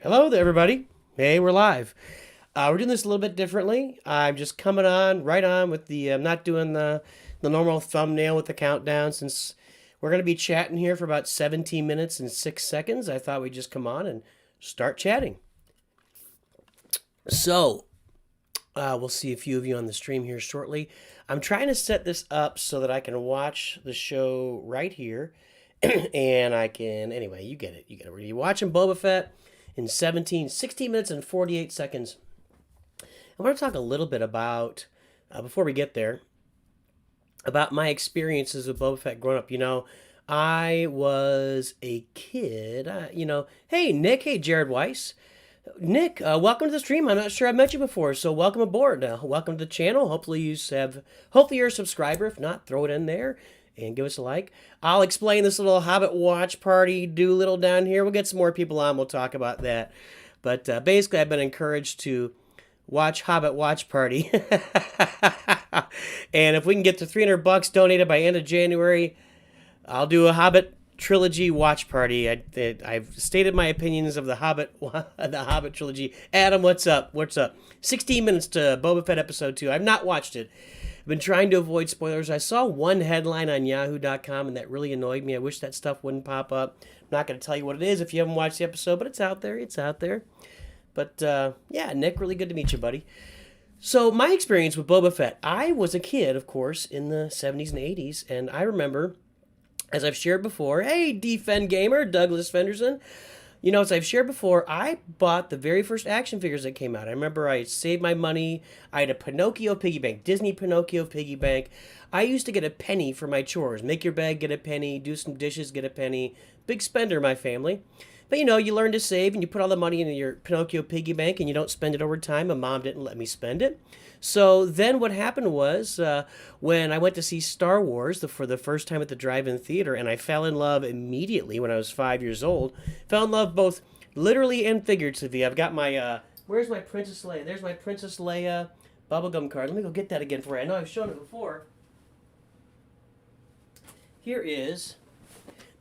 Hello there, everybody. Hey, we're live. We're doing this a little bit differently. I'm just coming on right on with the. I'm not doing the normal thumbnail with the countdown since we're going to be chatting here for about 17 minutes and 6 seconds. I thought we'd just come on and start chatting. So, we'll see a few of you on the stream here shortly. I'm trying to set this up so that I can watch the show right here, and I can. Anyway, you get it. You get it. We're gonna be watching Boba Fett in 16 minutes and 48 seconds. I want to talk a little bit about, before we get there, about my experiences with Boba Fett growing up. I was a kid. Hey, Nick. Hey, Jared Weiss. Nick, welcome to the stream. I'm not sure I've met you before, so welcome aboard. Welcome to the channel. Hopefully you're a subscriber. If not, throw it in there and give us a like. I'll explain this little Hobbit watch party doolittle down here. We'll get some more people on. We'll talk about that. But basically, I've been encouraged to watch Hobbit Watch Party. And if we can get to $300 donated by end of January, I'll do a Hobbit trilogy watch party. I've stated my opinions of the Hobbit trilogy. Adam, what's up? 16 minutes to Boba Fett episode 2. I've not watched it. I've been trying to avoid spoilers. I saw one headline on yahoo.com and that really annoyed me. I wish that stuff wouldn't pop up. I'm not going to tell you what it is if you haven't watched the episode, but it's out there. But yeah, Nick, really good to meet you, buddy. So my experience with Boba Fett, I was a kid, of course, in the 70s and 80s, and I remember, as I've shared before, hey, Defend Gamer, Douglas Fenderson. As I've shared before, I bought the very first action figures that came out. I remember I saved my money. I had a Pinocchio piggy bank, Disney Pinocchio piggy bank. I used to get a penny for my chores. Make your bed, get a penny. Do some dishes, get a penny. Big spender, my family. But you learn to save and you put all the money into your Pinocchio piggy bank and you don't spend it over time. My mom didn't let me spend it. So then what happened was when I went to see Star Wars for the first time at the drive-in theater, and I fell in love immediately when I was 5 years old. Fell in love both literally and figuratively. I've got my, where's my Princess Leia? There's my Princess Leia bubblegum card. Let me go get that again for you. I know I've shown it before. This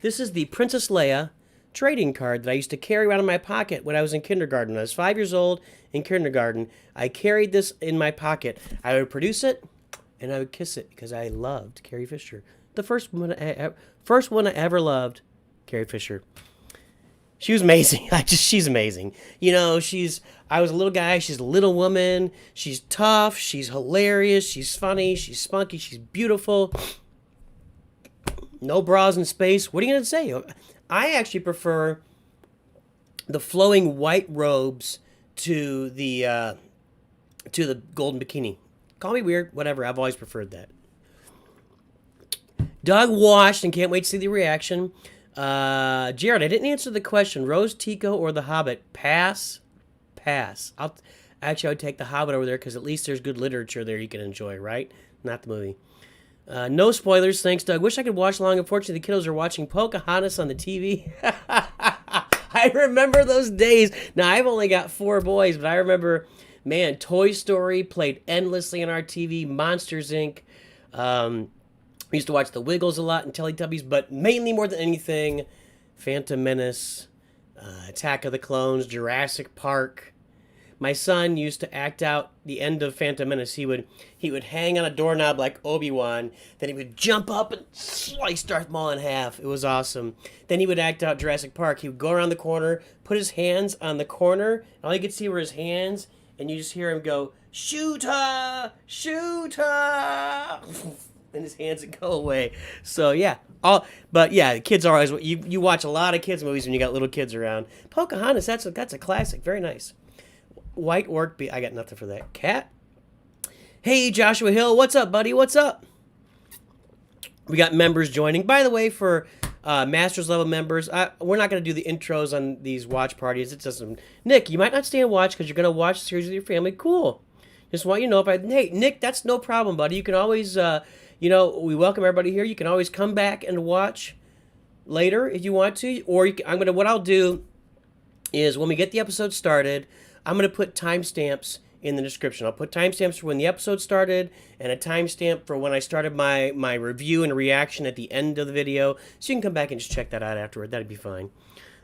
is the Princess Leia trading card that I used to carry around in my pocket when I was in kindergarten. When I was 5 years old in kindergarten, I carried this in my pocket. I would produce it and I would kiss it because I loved Carrie Fisher. The first one I ever loved, Carrie Fisher. She was amazing. She's amazing. I was a little guy. She's a little woman. She's tough. She's hilarious. She's funny. She's spunky. She's beautiful. No bras in space. What are you going to say? I actually prefer the flowing white robes to the golden bikini. Call me weird, whatever. I've always preferred that. Doug watched and can't wait to see the reaction. Jared, I didn't answer the question. Rose Tico or The Hobbit? Pass. I would take The Hobbit over there because at least there's good literature there you can enjoy, right? Not the movie. No spoilers, thanks, Doug. Wish I could watch along. Unfortunately, the kiddos are watching Pocahontas on the TV. I remember those days. Now, I've only got 4 boys, but I remember, man, Toy Story played endlessly on our TV. Monsters, Inc. We used to watch The Wiggles a lot and Teletubbies, but mainly more than anything, Phantom Menace, Attack of the Clones, Jurassic Park. My son used to act out the end of Phantom Menace. He would hang on a doorknob like Obi-Wan. Then he would jump up and slice Darth Maul in half. It was awesome. Then he would act out Jurassic Park. He would go around the corner, put his hands on the corner, and all you could see were his hands, and you just hear him go, "Shoot her! Shoot her!" And his hands would go away. So yeah, kids are always, you watch a lot of kids movies when you got little kids around. Pocahontas, that's a classic. Very nice. White Orc, I got nothing for that. Cat. Hey, Joshua Hill. What's up, buddy? What's up? We got members joining. By the way, for Masters level members, we're not going to do the intros on these watch parties. It doesn't. Nick, you might not stay and watch because you're going to watch the series with your family. Cool. Just want you to know hey, Nick, that's no problem, buddy. You can always, we welcome everybody here. You can always come back and watch later if you want to. Or what I'll do is when we get the episode started, I'm going to put timestamps in the description. I'll put timestamps for when the episode started and a timestamp for when I started my review and reaction at the end of the video. So you can come back and just check that out afterward. That'd be fine.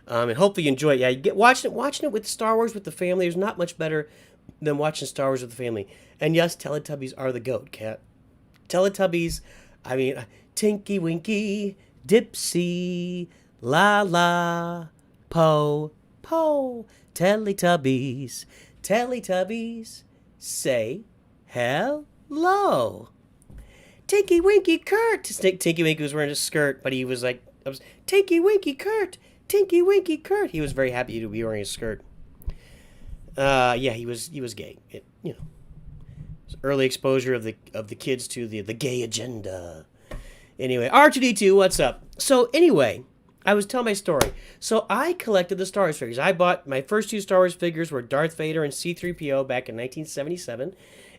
And hopefully you enjoy it. Yeah, you get watching it with Star Wars with the family. There's not much better than watching Star Wars with the family. And yes, Teletubbies are the goat, cat. Teletubbies, I mean, Tinky Winky, Dipsy, La La, Po, Po, Teletubbies, Teletubbies, say hello. Tinky Winky Kurt. Tinky Winky was wearing a skirt, but he was like, Tinky Winky Kurt, Tinky Winky Kurt. He was very happy to be wearing a skirt. Yeah, he was gay. Early exposure of the kids to the gay agenda. Anyway, R2D2, what's up? So anyway, I was telling my story. So I collected the Star Wars figures. I bought my first two Star Wars figures were Darth Vader and C-3PO back in 1977.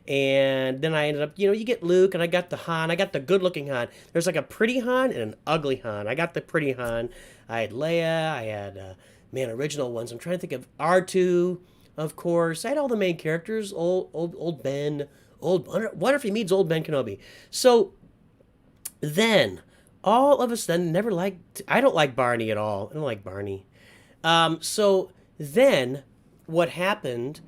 And then I ended up, you get Luke, and I got the Han. I got the good-looking Han. There's like a pretty Han and an ugly Han. I got the pretty Han. I had Leia. I had, original ones. I'm trying to think of R2, of course. I had all the main characters. Old Ben. What if he meets old Ben Kenobi? So then, all of a sudden, I don't like Barney at all. I don't like Barney. So then, what happened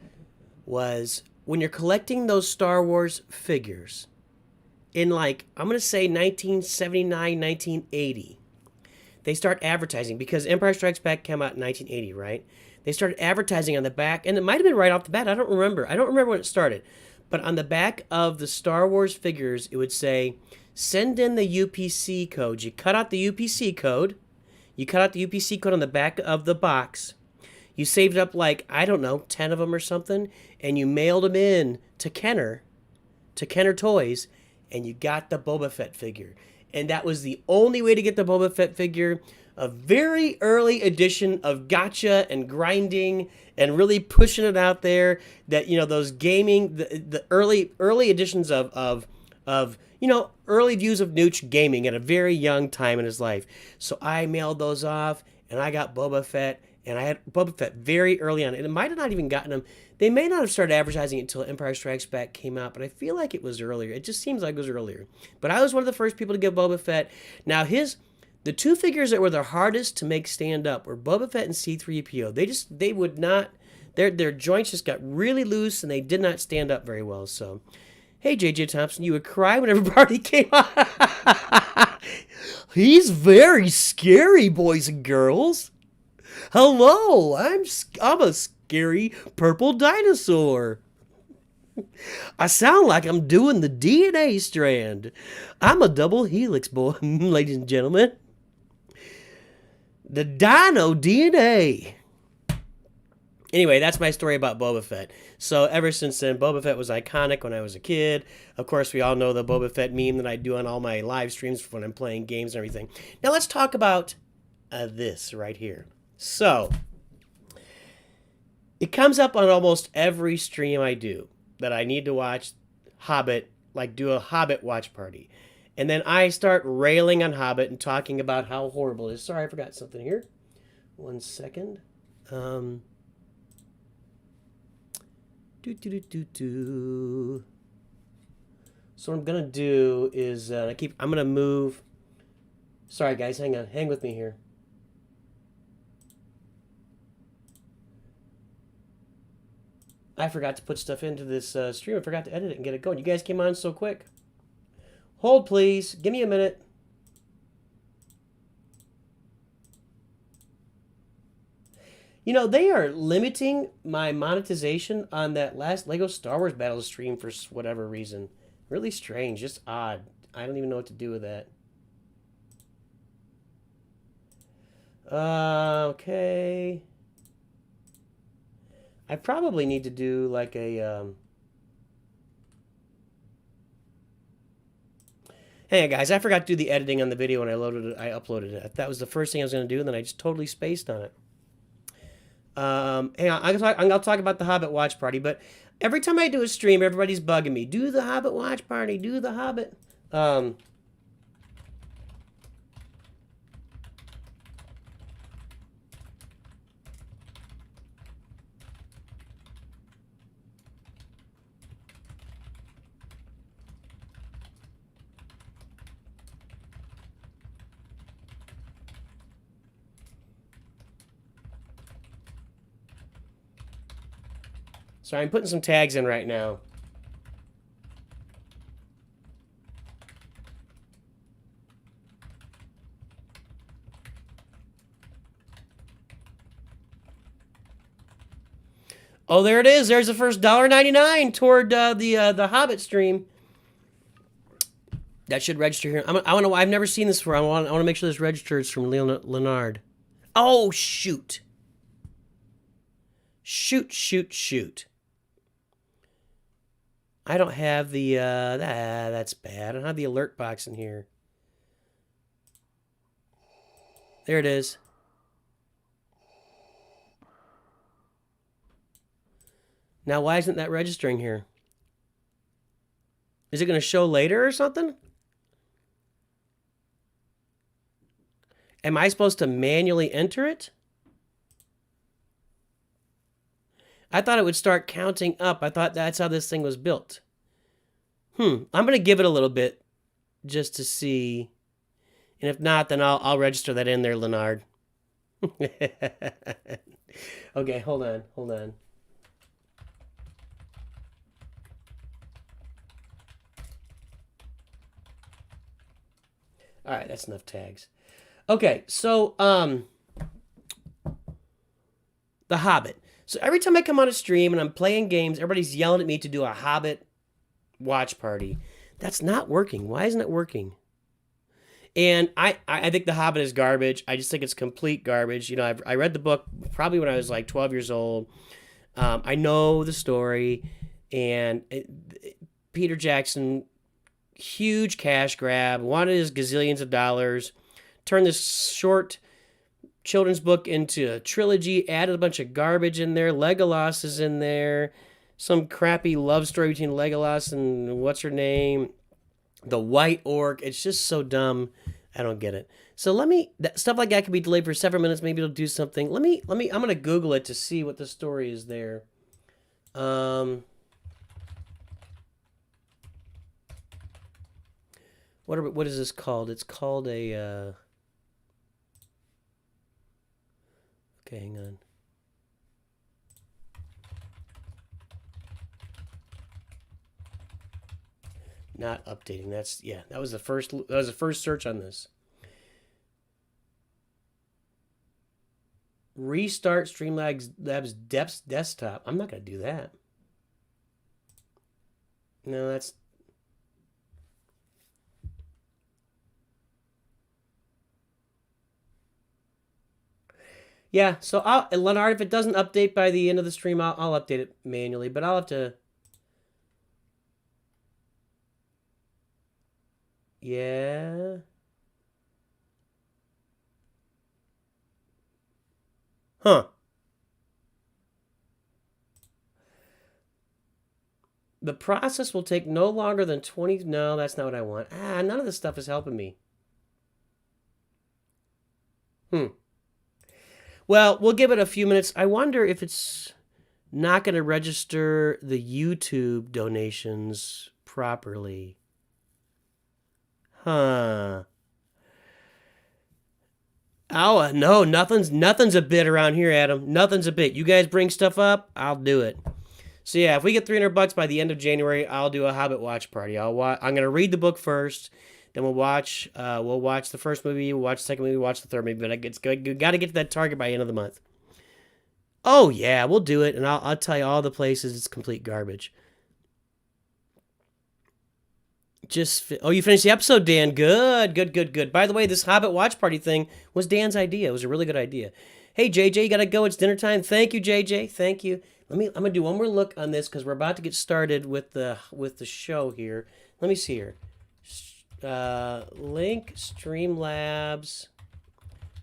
was, when you're collecting those Star Wars figures, in I'm going to say 1979, 1980, they start advertising, because Empire Strikes Back came out in 1980, right? They started advertising on the back, and it might have been right off the bat. I don't remember when it started. But on the back of the Star Wars figures, it would say, send in the UPC code. You cut out the UPC code. You cut out the UPC code on the back of the box. You saved up 10 of them or something, and you mailed them in to Kenner Toys, and you got the Boba Fett figure. And that was the only way to get the Boba Fett figure. A very early edition of gotcha and grinding and really pushing it out there. That those gaming, the early editions of early views of Nooch gaming at a very young time in his life. So I mailed those off, and I got Boba Fett. And I had Boba Fett very early on. And it might have not even gotten them. They may not have started advertising it until Empire Strikes Back came out, but I feel like it was earlier. It just seems like it was earlier. But I was one of the first people to get Boba Fett. Now, the two figures that were the hardest to make stand up were Boba Fett and C-3PO. They would not, their joints just got really loose, and they did not stand up very well. So, hey, J.J. Thompson, you would cry whenever Barney came out. He's very scary, boys and girls. Hello, I'm a scary purple dinosaur. I sound like I'm doing the DNA strand. I'm a double helix boy, ladies and gentlemen. The dino DNA. Anyway, that's my story about Boba Fett. So ever since then, Boba Fett was iconic when I was a kid. Of course, we all know the Boba Fett meme that I do on all my live streams when I'm playing games and everything. Now let's talk about this right here. So, it comes up on almost every stream I do that I need to watch Hobbit, do a Hobbit watch party. And then I start railing on Hobbit and talking about how horrible it is. Sorry, I forgot something here. 1 second. So what I'm going to do is, I'm going to move. Sorry, guys, hang on. Hang with me here. I forgot to put stuff into this stream. I forgot to edit it and get it going. You guys came on so quick. Hold, please. Give me a minute. They are limiting my monetization on that last Lego Star Wars Battles stream for whatever reason. Really strange. Just odd. I don't even know what to do with that. Okay. I probably need to do Hey guys, I forgot to do the editing on the video when I uploaded it. That was the first thing I was going to do, and then I just totally spaced on it. Hang on, I'm going to talk about the Hobbit watch party, but every time I do a stream, everybody's bugging me. Do the Hobbit watch party, do the Hobbit. So I'm putting some tags in right now. Oh, there it is. There's the first $1.99 toward the Hobbit stream. That should register here. I want to. I've never seen this before. I want to make sure this registers from Leonard. Oh shoot! Shoot! I don't have the. That's bad. I don't have the alert box in here. There it is. Now, why isn't that registering here? Is it going to show later or something? Am I supposed to manually enter it? I thought it would start counting up. I thought that's how this thing was built. I'm going to give it a little bit just to see. And if not, then I'll register that in there, Leonard. Okay, hold on. All right, that's enough tags. Okay, so The Hobbit. So every time I come on a stream and I'm playing games, everybody's yelling at me to do a Hobbit watch party. That's not working. Why isn't it working? And I think The Hobbit is garbage. I just think it's complete garbage. You know, I read the book probably when I was like 12 years old. I know the story, and Peter Jackson, huge cash grab, wanted his gazillions of dollars, turned this short children's book into a trilogy, added a bunch of garbage in there. Legolas is in there. Some crappy love story between Legolas and what's her name? The White Orc. It's just so dumb. I don't get it. So stuff like that could be delayed for several minutes. Maybe it'll do something. I'm going to Google it to see what the story is there. What is this called? It's called a, okay, hang on. Not updating. That was the first search on this. Restart Streamlabs Depths desktop. I'm not going to do that. No, that's... Yeah, so Leonard, if it doesn't update by the end of the stream, I'll update it manually, but I'll have to... Yeah. Huh. The process will take no longer than 20... No, that's not what I want. None of this stuff is helping me. Well, we'll give it a few minutes. I wonder if it's not going to register the YouTube donations properly. Huh. Oh, no, nothing's a bit around here, Adam. Nothing's a bit. You guys bring stuff up, I'll do it. So yeah, if we get $300 by the end of January, I'll do a Hobbit watch party. I'm going to read the book first, then we'll watch the first movie, we'll watch the second movie, we'll watch the third movie, but you got to get to that target by the end of the month. Oh yeah, we'll do it, and I'll tell you all the places it's complete garbage. You finished the episode, Dan. Good. By the way, this Hobbit watch party thing was Dan's idea. It was a really good idea. Hey, JJ, you got to go. It's dinner time. Thank you, JJ. Thank you. I'm going to do one more look on this because we're about to get started with the show here. Let me see here. Link Streamlabs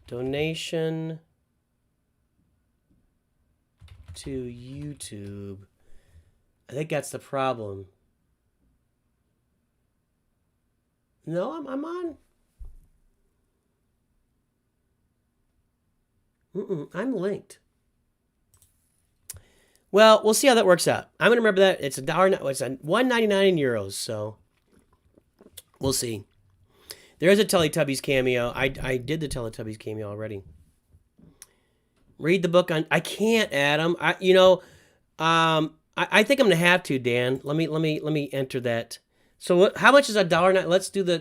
donation to YouTube. I think that's the problem. No, I'm on. I'm linked. Well, we'll see how that works out. I'm gonna remember that it's $1.99 in euros. So we'll see. There is a Teletubbies cameo. I did the Teletubbies cameo already. Read the book on. I can't, Adam. I'm I think I'm gonna have to, Dan. Let me enter that. So what? How much is $1.09? Let's do the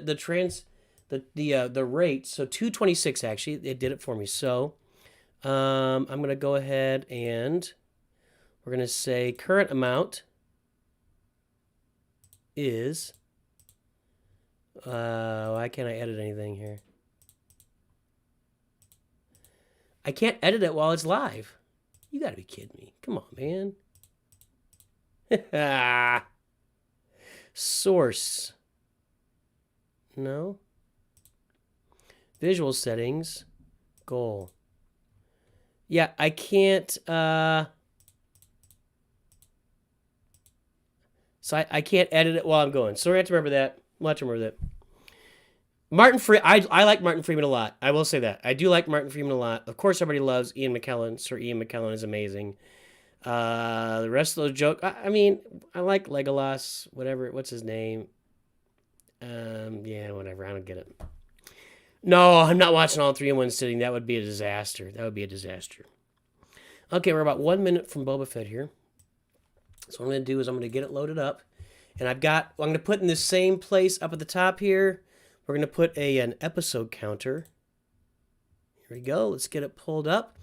rate. So 2.26 actually. It did it for me. So I'm gonna go ahead and we're gonna say current amount is. Why can't I edit anything here? I can't edit it while it's live. You gotta be kidding me. Come on, man. Source. No. Visual settings. Goal. Yeah, I can't, so I can't edit it while I'm going. So we have to remember that. We'll have to remember that. I like Martin Freeman a lot. I will say that. I do like Martin Freeman a lot. Of course, everybody loves Ian McKellen. Sir Ian McKellen is amazing. The rest of the joke, I mean, I like Legolas, whatever, what's his name? Yeah, whatever, I don't get it. No, I'm not watching all three in one sitting. That would be a disaster. Okay, we're about 1 minute from Boba Fett here. So what I'm going to do is I'm going to get it loaded up. And I'm going to put in the same place up at the top here. We're going to put an episode counter. Here we go. Let's get it pulled up.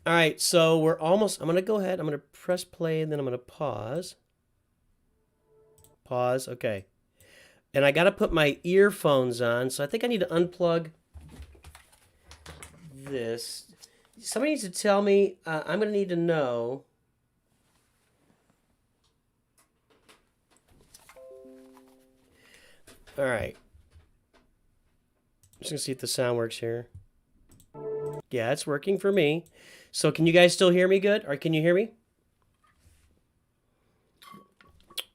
All right, so we're almost, I'm going to go ahead. I'm going to press play, and then I'm going to pause. Pause, okay. And I got to put my earphones on, so I think I need to unplug this. Somebody needs to tell me, I'm going to need to know. All right. I'm just going to see if the sound works here. Yeah, it's working for me. So can you guys still hear me good? Or can you hear me?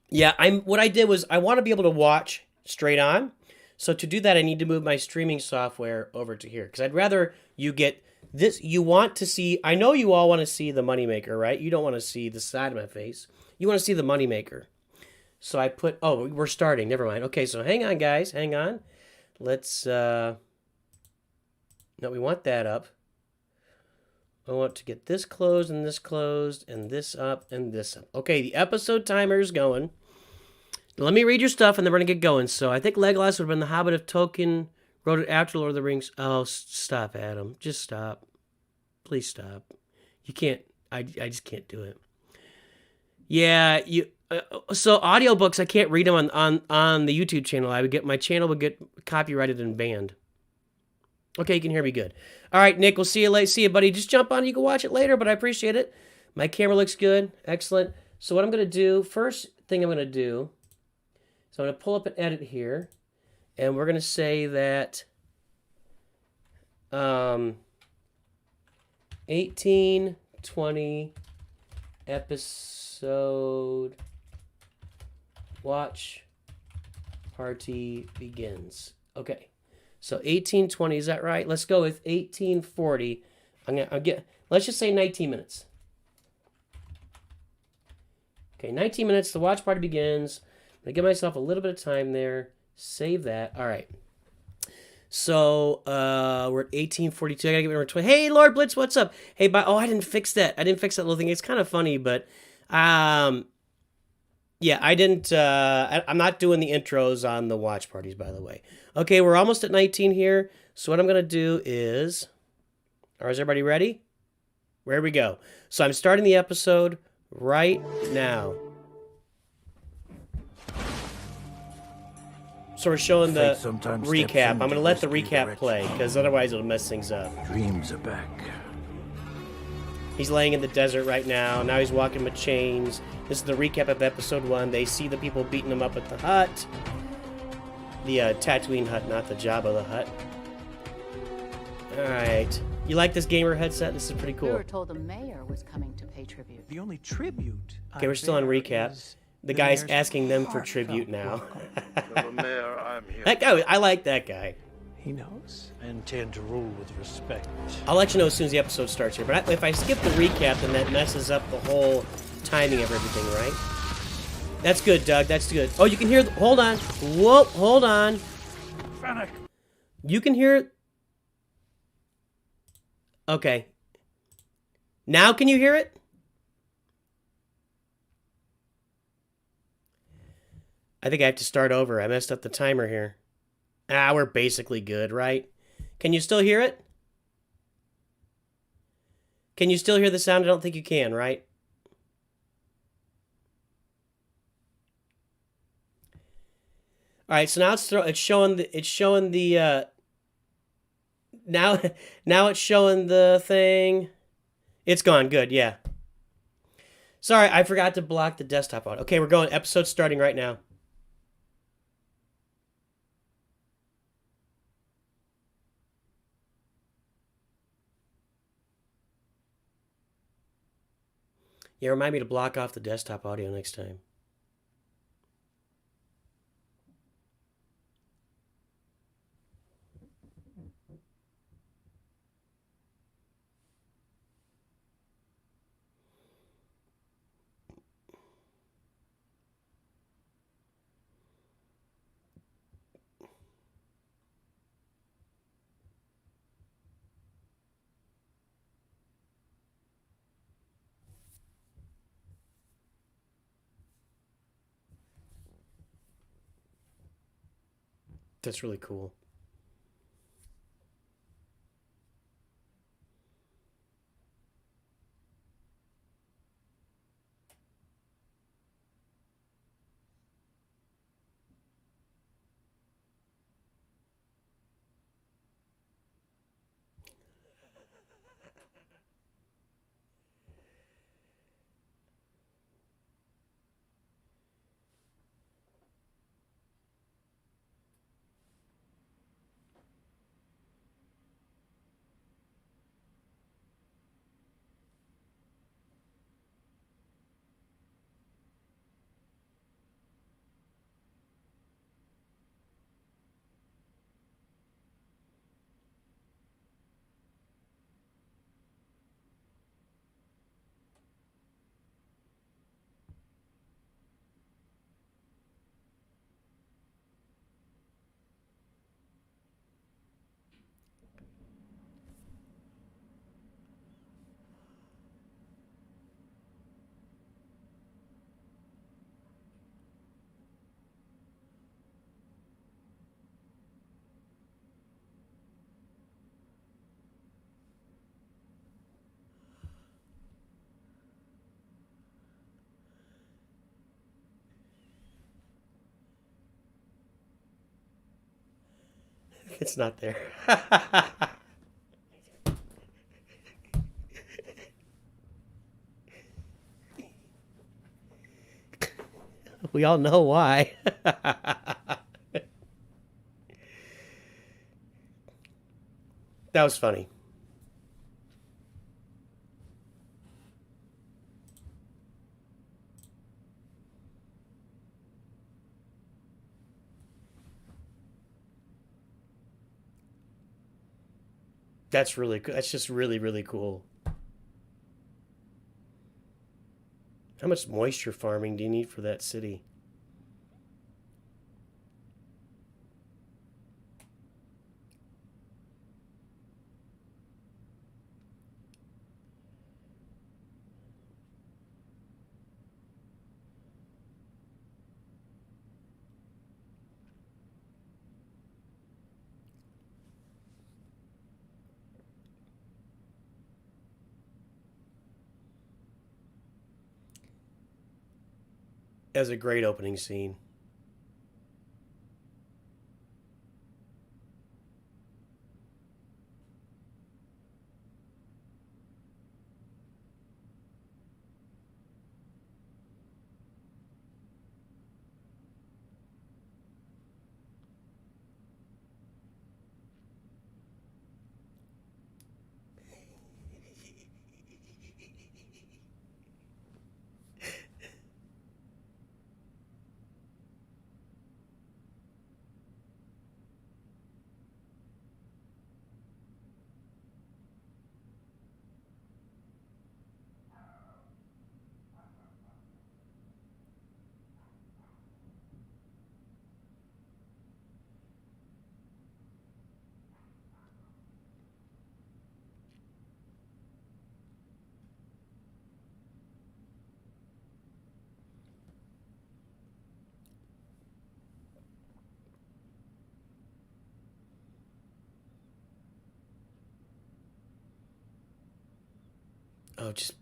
Yeah, what I did was I want to be able to watch straight on. So to do that, I need to move my streaming software over to here. Because I'd rather you get this. You want to see, I know you all want to see the moneymaker, right? You don't want to see the side of my face. You want to see the moneymaker. So I put, oh, we're starting. Never mind. Okay, so hang on, guys. Hang on. Let's, no, we want that up. I want to get this closed, and this up, and this up. Okay, the episode timer is going. Let me read your stuff, and then we're going to get going. So I think Legolas would have been the Hobbit if Tolkien wrote it after Lord of the Rings. Oh, stop, Adam. Just stop. Please stop. You can't. I just can't do it. Yeah, you. So audiobooks, I can't read them on the YouTube channel. My channel would get copyrighted and banned. Okay, you can hear me good. All right, Nick, we'll see you later. See you, buddy. Just jump on. You can watch it later, but I appreciate it. My camera looks good. Excellent. So what I'm going to do, first thing I'm going to do, so I'm going to pull up an edit here, and we're going to say that 1820 episode watch party begins. Okay. So 1820, is that right? Let's go with 1840. Let's just say 19 minutes. Okay, 19 minutes, the watch party begins. I'm going to give myself a little bit of time there. Save that. All right. So we're at 1842. I got to give it over 20. Hey, Lord Blitz, what's up? Hey, I didn't fix that. I didn't fix that little thing. It's kind of funny, but yeah, I didn't, I'm not doing the intros on the watch parties, by the way. Okay, we're almost at 19 here. So what I'm going to do is everybody ready? Where we go. So I'm starting the episode right now. So we're showing the recap. I'm going to let the recap play, because otherwise it'll mess things up. Dreams are back. He's laying in the desert right now. Now he's walking with chains. This is the recap of episode 1. They see the people beating him up at the hut. The Tatooine hut, not the Jabba the Hutt. Alright. You like this gamer headset? This is pretty cool. We were told the mayor was coming to pay tribute. The only tribute. Okay, we're still on recap. The guy's asking them for tribute now. Mayor, I'm here. That guy, I like that guy. He knows. I intend to rule with respect. I'll let you know as soon as the episode starts here. But if I skip the recap, then that messes up the whole timing of everything, right? That's good, Doug. That's good. Oh, you can hear... Hold on. Whoa, hold on. Fennec. You can hear... Okay. Now can you hear it? I think I have to start over. I messed up the timer here. Ah, we're basically good, right? Can you still hear it? Can you still hear the sound? I don't think you can, right? All right, so now it's showing the now now it's showing the thing. It's gone. Good. Yeah. Sorry, I forgot to block the desktop on. Okay, we're going. Episode starting right now. Yeah, remind me to block off the desktop audio next time. That's really cool. It's not there. We all know why. That was funny. That's really cool. That's just really, really cool. How much moisture farming do you need for that city? That was a great opening scene. Oh, just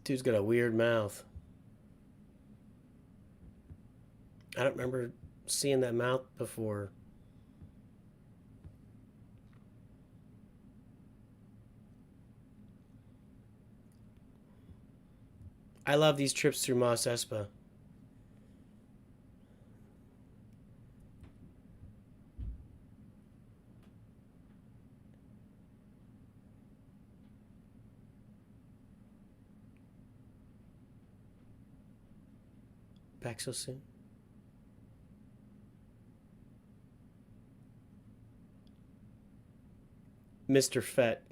dude's got a weird mouth. I don't remember seeing that mouth before. I love these trips through Mos Espa. Back so soon. Mr. Fett.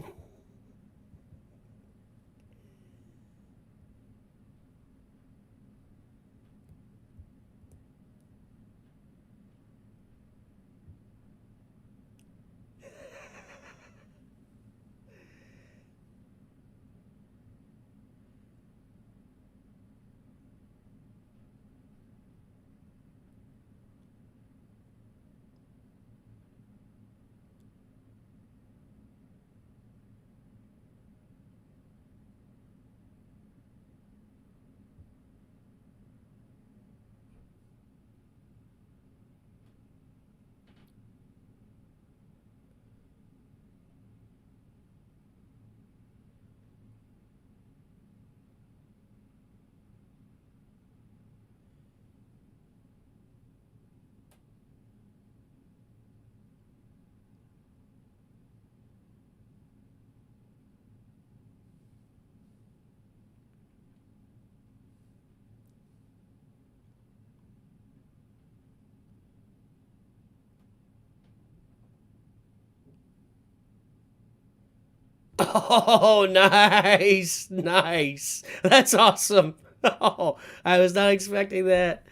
Oh, nice. Nice. That's awesome. Oh, I was not expecting that.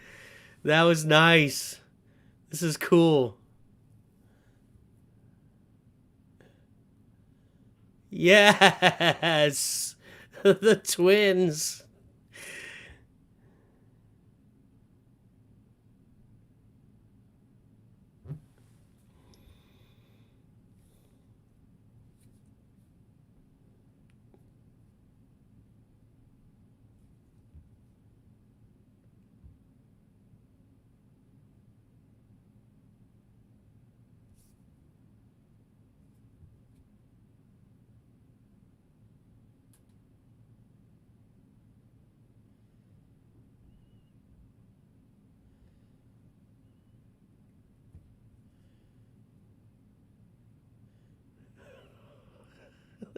That was nice. This is cool. Yes. The twins.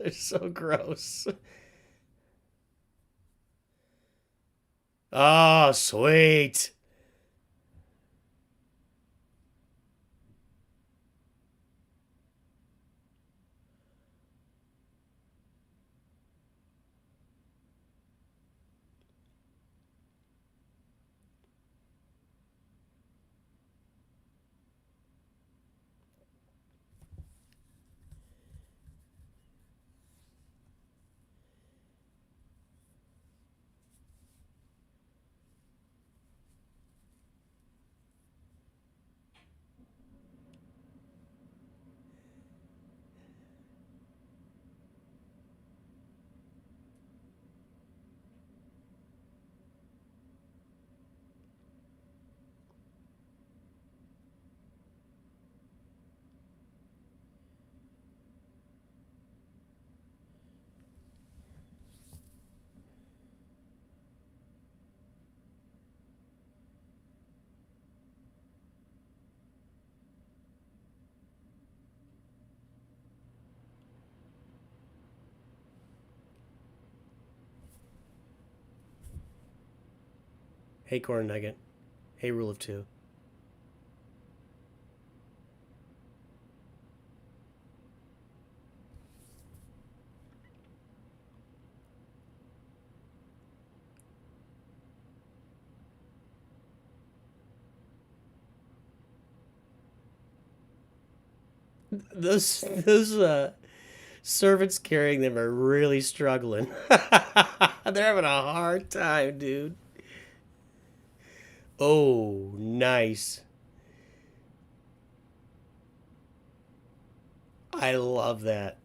They're so gross. Oh, sweet. Hey, corn nugget. Hey, rule of two. Those servants carrying them are really struggling. They're having a hard time, dude. Oh, nice. I love that.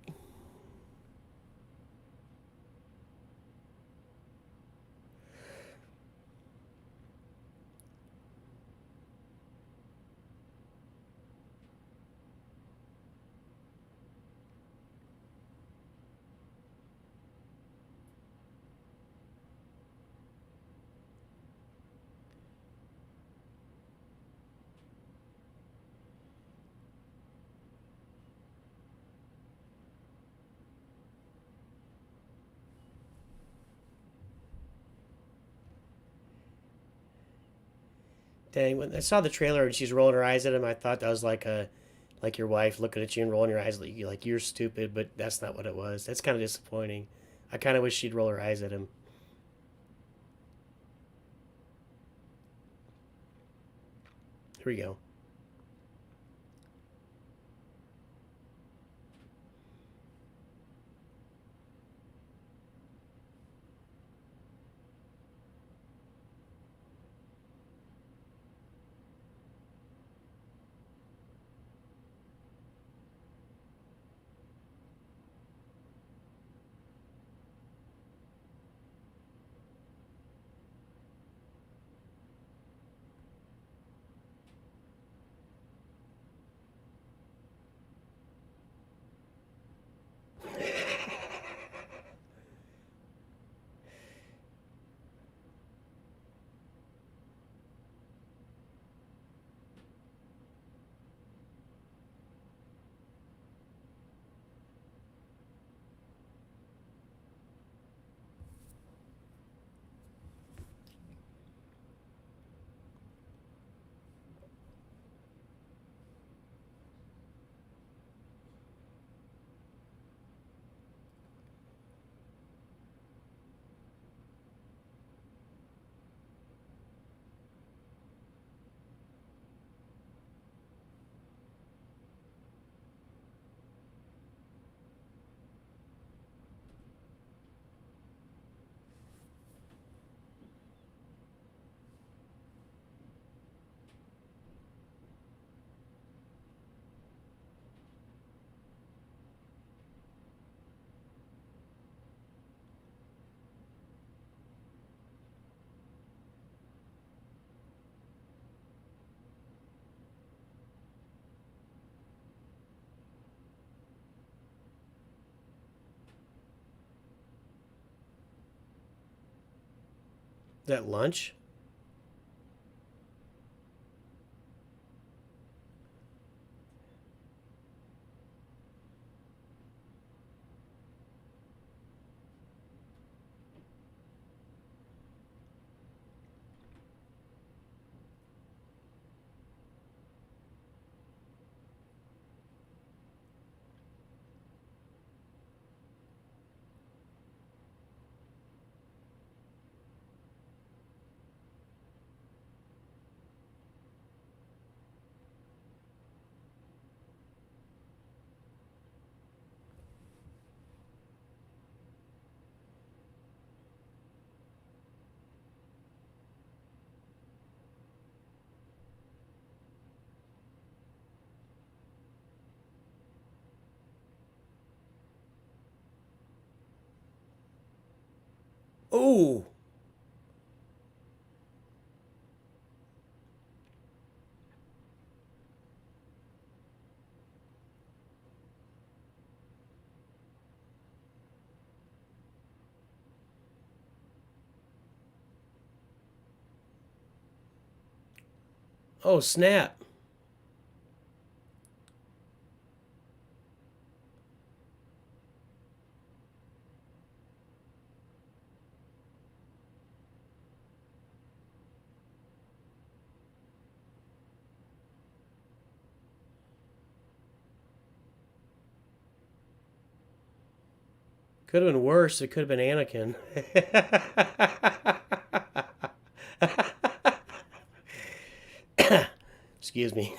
Dang, when I saw the trailer and she's rolling her eyes at him, I thought that was like your wife looking at you and rolling your eyes like you're stupid, but that's not what it was. That's kind of disappointing. I kind of wish she'd roll her eyes at him. Here we go. That lunch? Oh. Oh, snap. Could have been worse. It could have been Anakin. Excuse me.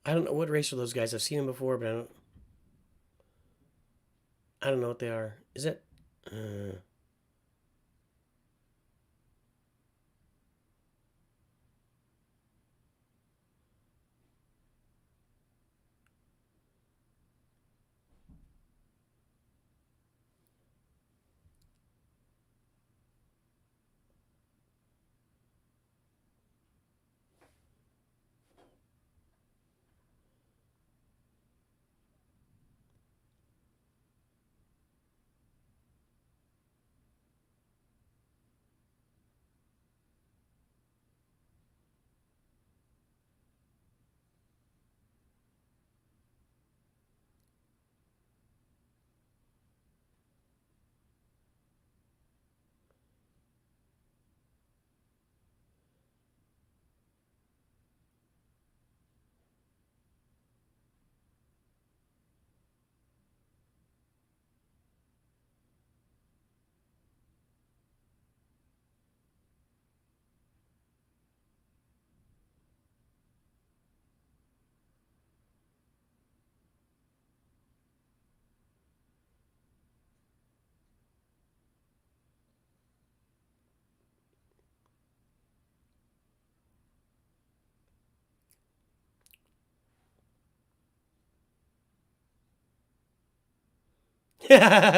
I don't know what race are those guys. I've seen them before, but I don't know what they are. Is it? Uh,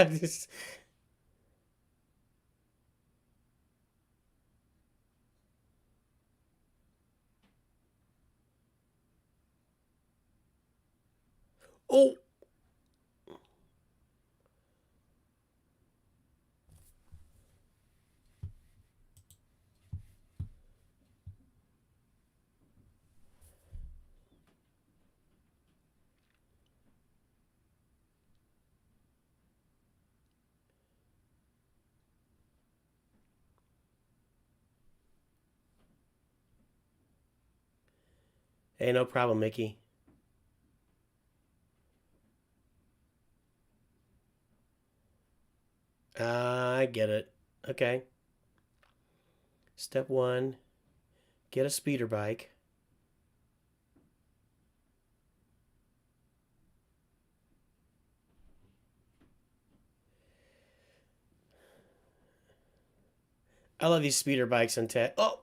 just- oh, Hey, no problem, Mickey. I get it. Okay. Step one, get a speeder bike. I love these speeder bikes on tech. Oh!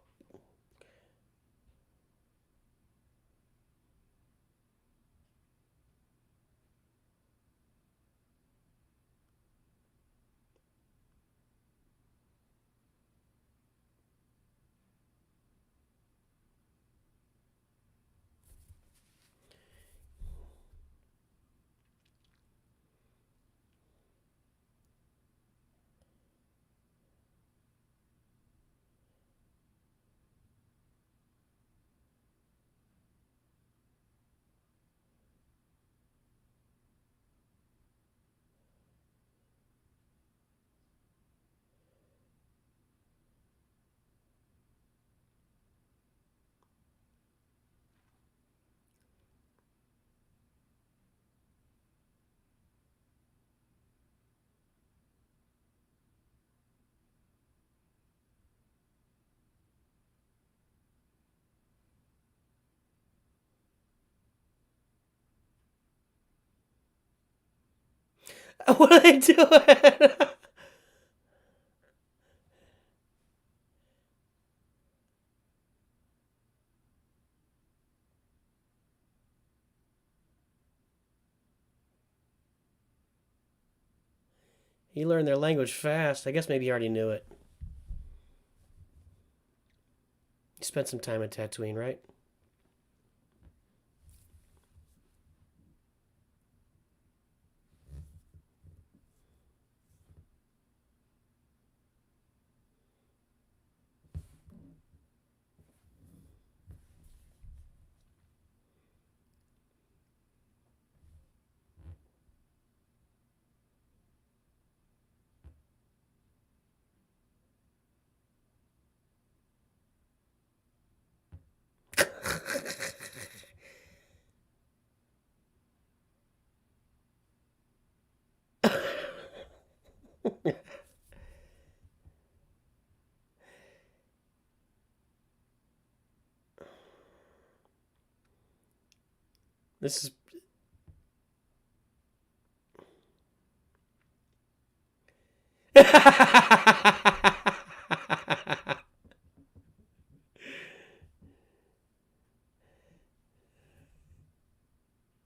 What are they doing? He learned their language fast. I guess maybe he already knew it. He spent some time in Tatooine, right? This is...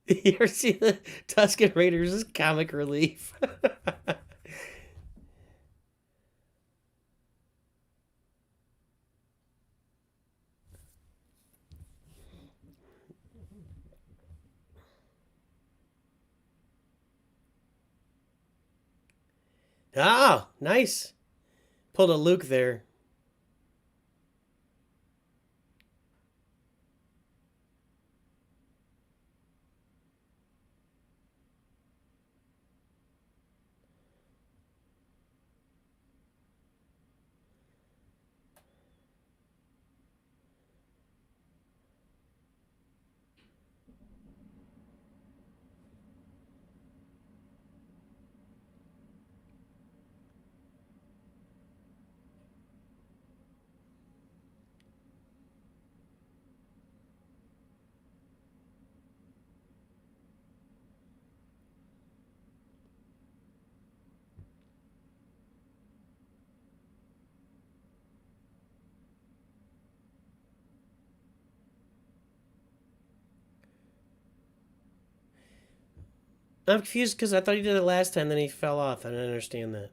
You ever see the Tusken Raiders' comic relief? Oh, nice. Pulled a Luke there. I'm confused because I thought he did it last time, then he fell off. I don't understand that.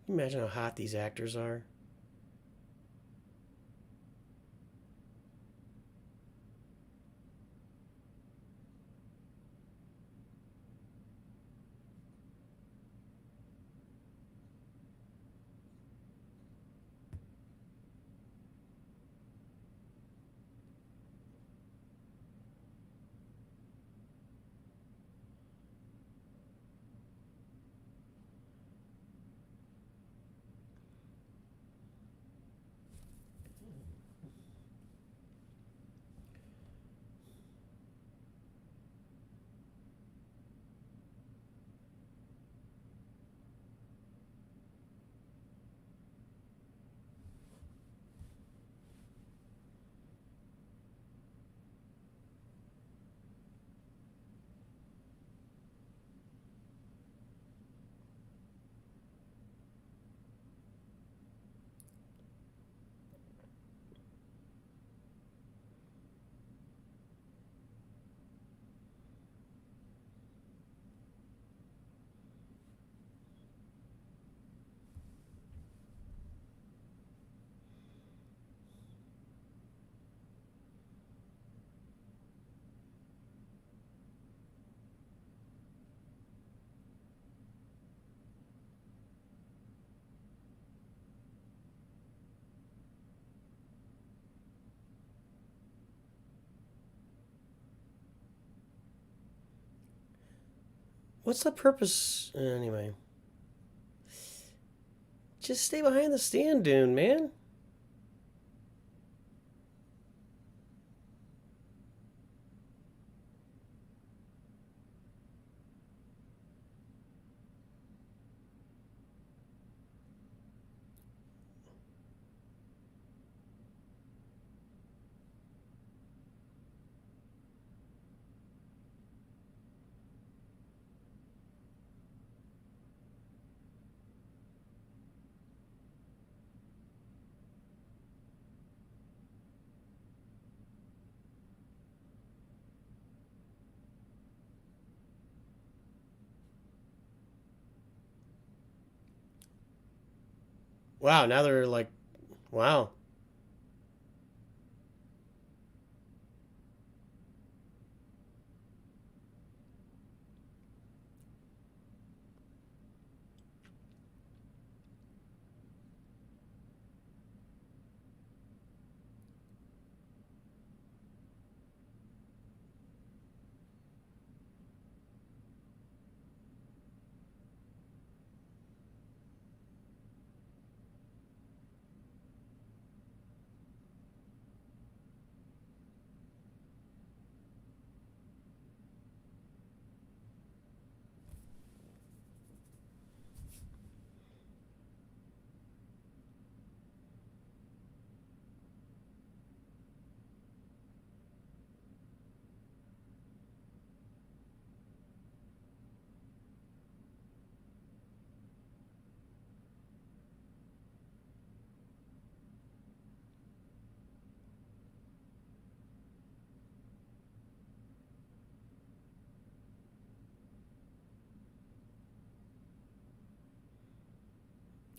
Imagine how hot these actors are. What's the purpose? Anyway. Just stay behind the stand dune, man. Wow, now they're like, wow.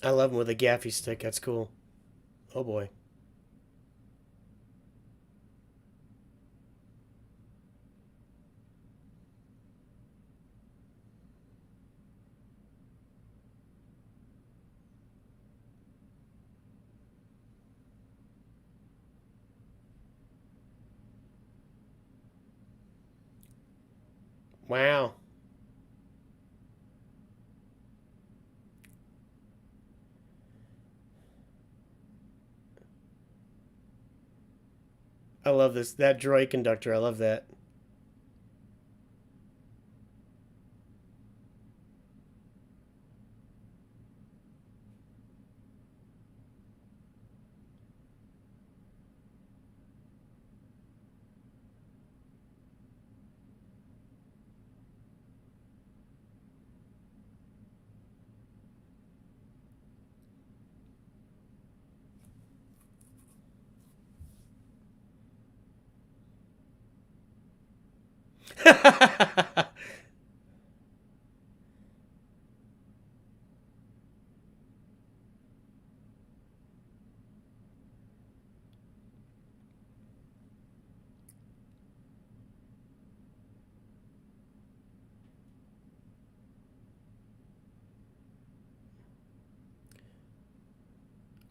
I love him with a gaffy stick. That's cool. Oh boy. Wow. I love this. That droid conductor. I love that.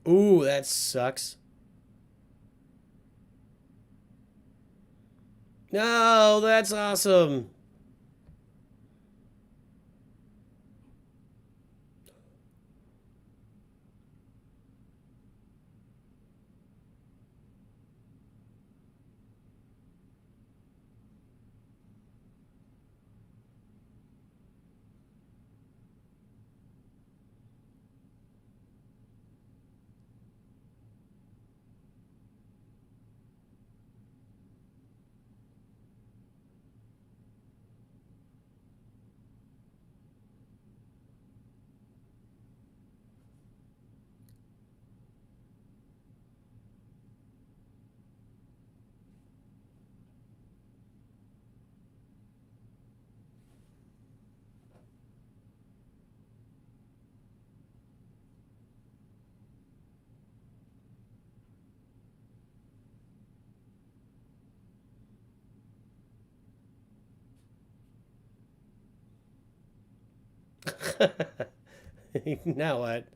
Ooh, that sucks. No, that's awesome. Now what?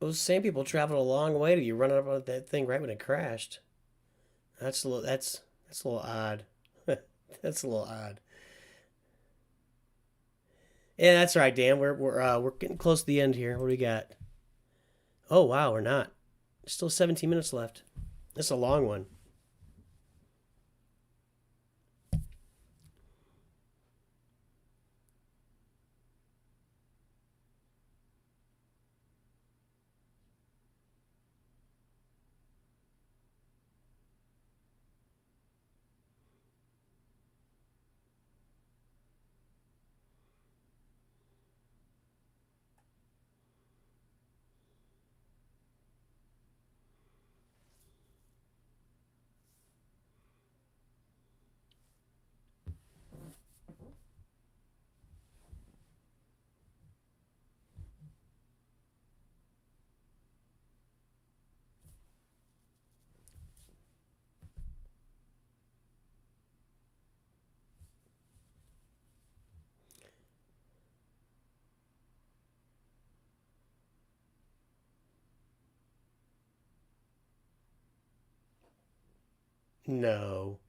Those same people traveled a long way to you running up on that thing right when it crashed. That's a little odd. That's a little odd. Yeah, that's right, Dan. We're getting close to the end here. What do we got? Oh wow, we're not. Still 17 minutes left. That's a long one. No.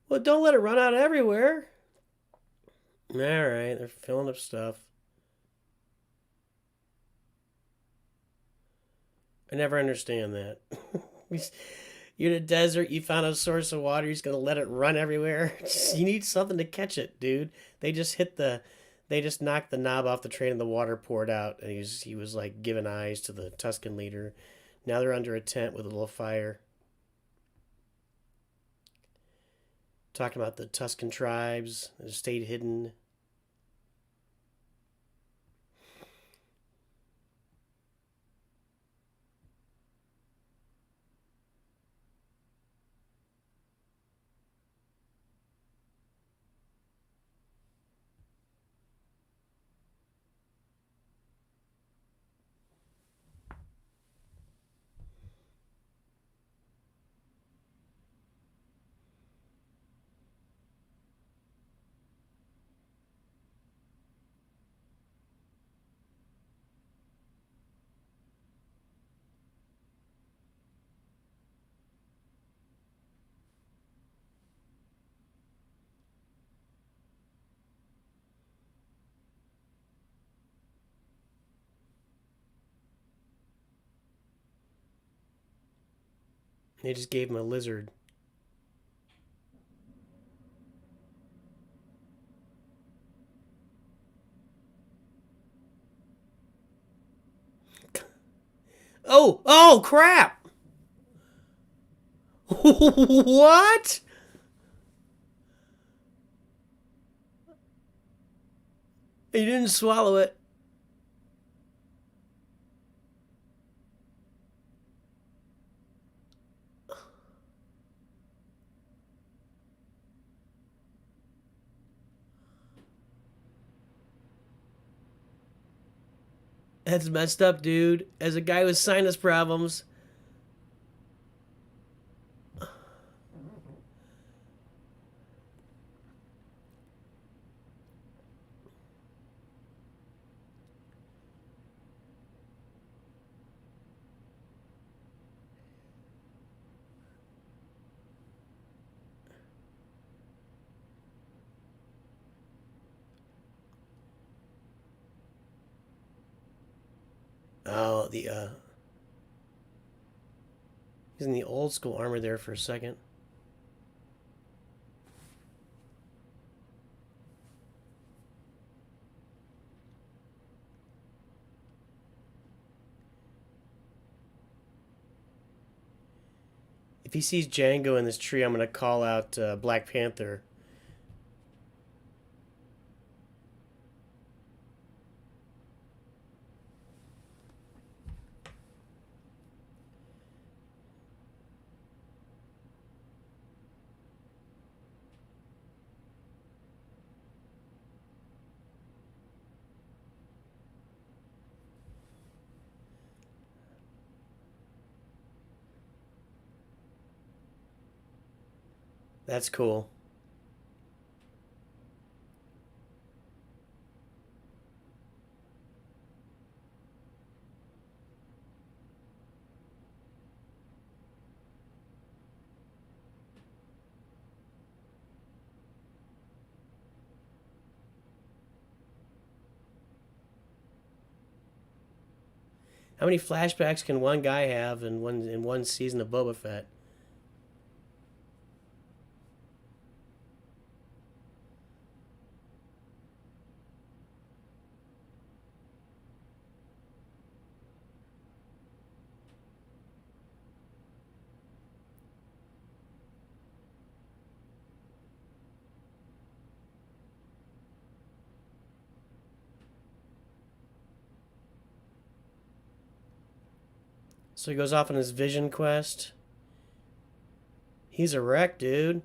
Well, don't let it run out everywhere. All right, they're filling up stuff. I never understand that. You're in a desert, you found a source of water, you're just gonna let it run everywhere. You need something to catch it, dude. They just knocked the knob off the train and the water poured out, and he was like giving eyes to the Tuscan leader. Now they're under a tent with a little fire. Talking about the Tuscan tribes that stayed hidden. They just gave him a lizard. Oh, crap! What? He didn't swallow it. That's messed up, dude. As a guy with sinus problems. Oh, he's in the old school armor there for a second. If he sees Django in this tree, I'm going to call out Black Panther. That's cool. How many flashbacks can one guy have in one season of Boba Fett? So he goes off on his vision quest. He's a wreck, dude.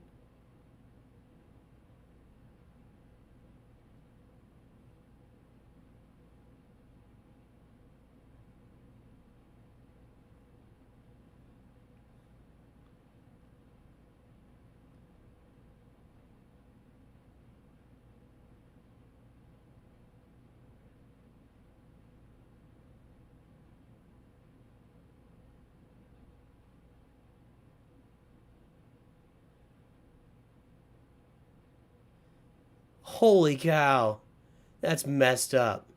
Holy cow. That's messed up.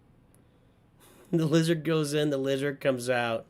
The lizard goes in, the lizard comes out.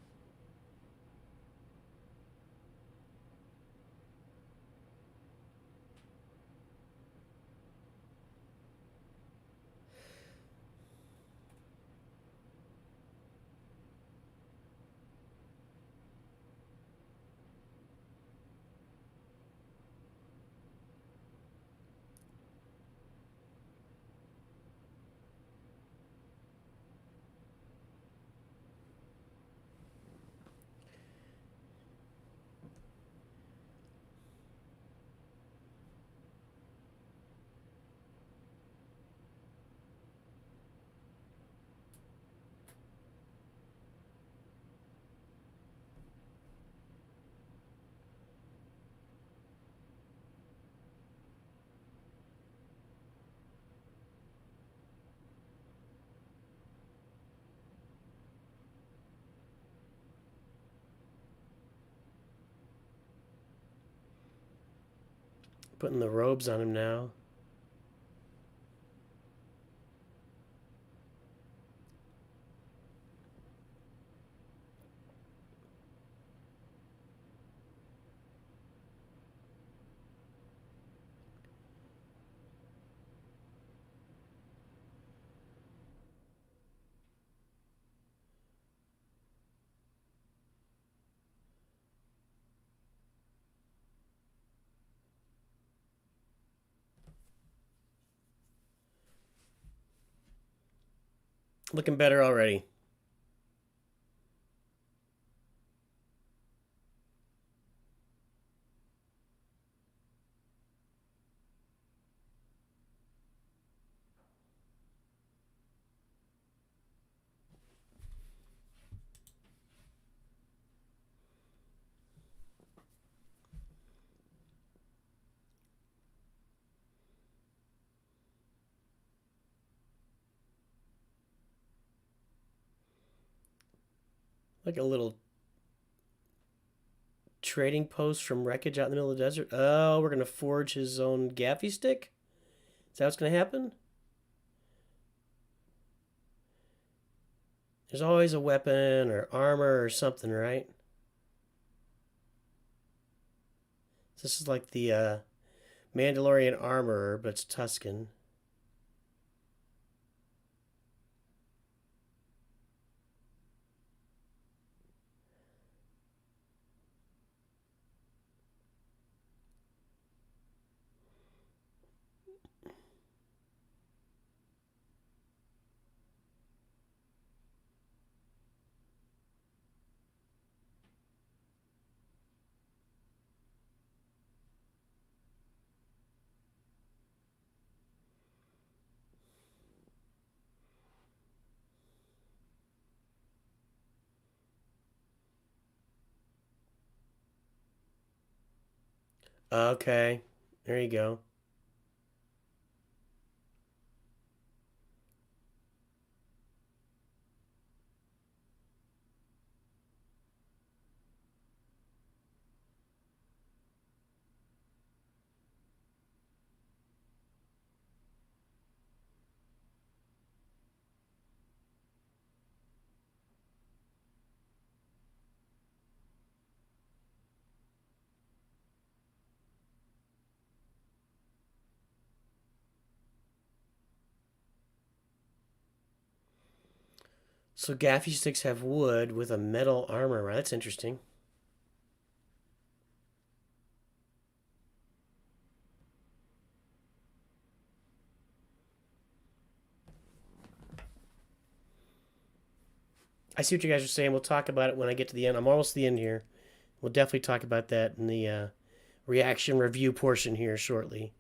Putting the robes on him now. Looking better already. Like a little trading post from wreckage out in the middle of the desert. Oh, we're going to forge his own gaffy stick? Is that what's going to happen? There's always a weapon or armor or something, right? This is like the Mandalorian armor, but it's Tusken. Okay, there you go. So gaffy sticks have wood with a metal armor. Right? That's interesting. I see what you guys are saying. We'll talk about it when I get to the end. I'm almost to the end here. We'll definitely talk about that in the reaction review portion here shortly.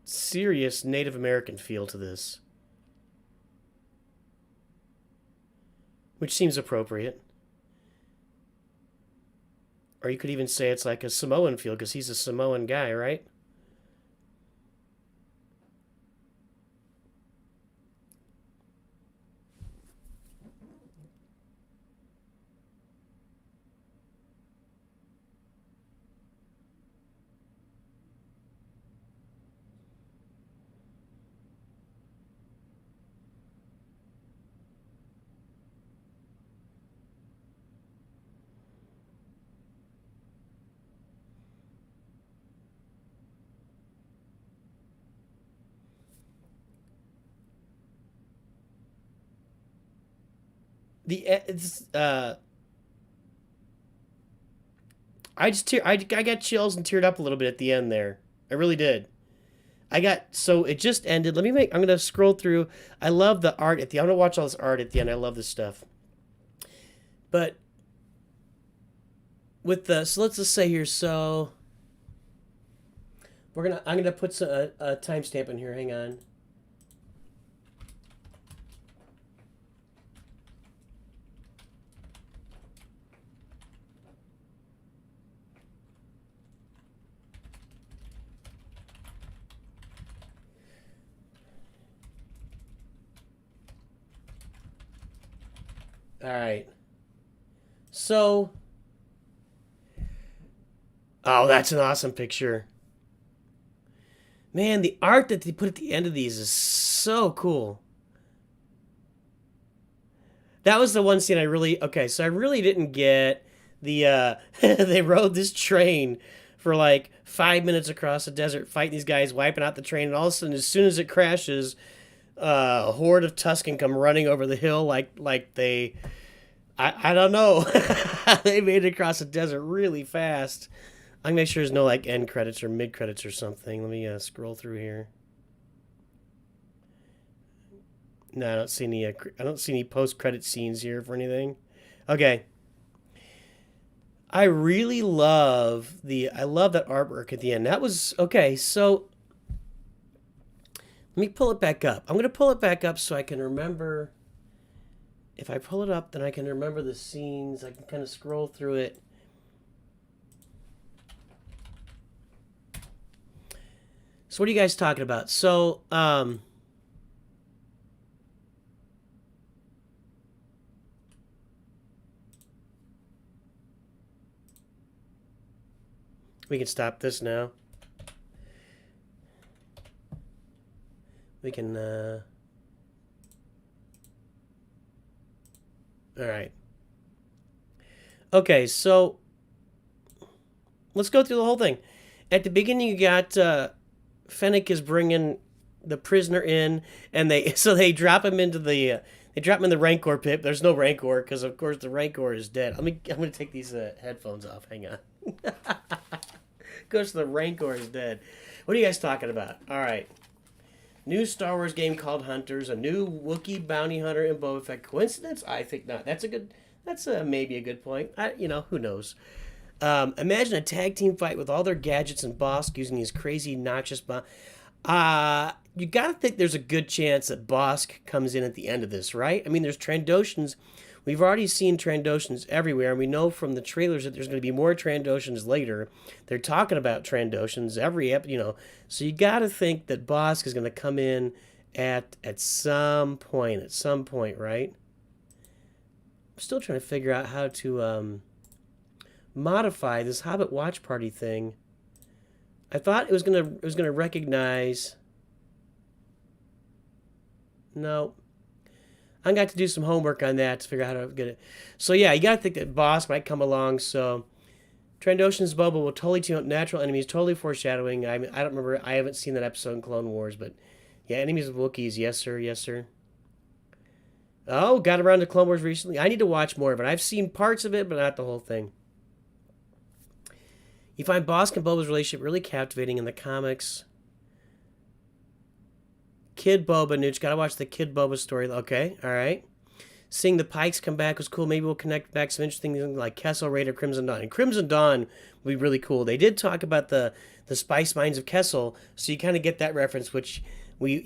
Serious Native American feel to this, which seems appropriate. Or you could even say it's like a Samoan feel because he's a Samoan guy, right? The I got chills and teared up a little bit at the end there. I really did. So it just ended. I'm gonna scroll through. I love the art at the. I'm gonna watch all this art at the end. I love this stuff. But with so let's just say here. So I'm gonna put a timestamp in here. Hang on. All right. So, oh, that's an awesome picture. Man, the art that they put at the end of these is so cool. That was the one scene okay, so I really didn't get they rode this train for like 5 minutes across the desert fighting these guys, wiping out the train, and all of a sudden, as soon as it crashes, a horde of Tusken come running over the hill like they I don't know. They made it across the desert really fast. I'm gonna make sure there's no like end credits or mid credits or something. Let me scroll through here. No, I don't see any post credit scenes here for anything. Okay. I really love I love that artwork at the end. That was okay. So let me pull it back up. I'm gonna pull it back up so I can remember. If I pull it up, then I can remember the scenes. I can kind of scroll through it. So So what are you guys talking about? So, we can stop this now. We can, all right. Okay, so let's go through the whole thing. At the beginning, you got Fennec is bringing the prisoner in, and they drop him into the they drop him in the Rancor pit. There's no Rancor because of course the Rancor is dead. I'm gonna take these headphones off. Hang on. Because the Rancor is dead. What are you guys talking about? All right. New Star Wars game called Hunters. A new Wookiee bounty hunter in Boba Fett. Coincidence? I think not. That's maybe a good point. Who knows? Imagine a tag team fight with all their gadgets and Bosk using these crazy noxious bombs. You gotta think there's a good chance that Bosk comes in at the end of this, right? I mean, there's Trandoshans. We've already seen Trandoshans everywhere, and we know from the trailers that there's going to be more Trandoshans later. They're talking about Trandoshans so you got to think that Bosk is going to come in at some point, right? I'm still trying to figure out how to modify this Hobbit watch party thing. I thought it was gonna recognize. No. I'm going to have to do some homework on that to figure out how to get it. So yeah, you got to think that Bosk might come along. So Trandoshan's Boba will totally team up natural enemies, totally foreshadowing. I don't remember. I haven't seen that episode in Clone Wars, but yeah, enemies of Wookiees. Yes, sir. Yes, sir. Oh, got around to Clone Wars recently. I need to watch more of it. I've seen parts of it, but not the whole thing. You find Bosk and Boba's relationship really captivating in the comics. Kid Boba, Nooch. Gotta watch the Kid Boba story. Okay, all right. Seeing the Pikes come back was cool. Maybe we'll connect back some interesting things like Kessel Raid or Crimson Dawn. And Crimson Dawn would be really cool. They did talk about the spice mines of Kessel, so you kind of get that reference, which we,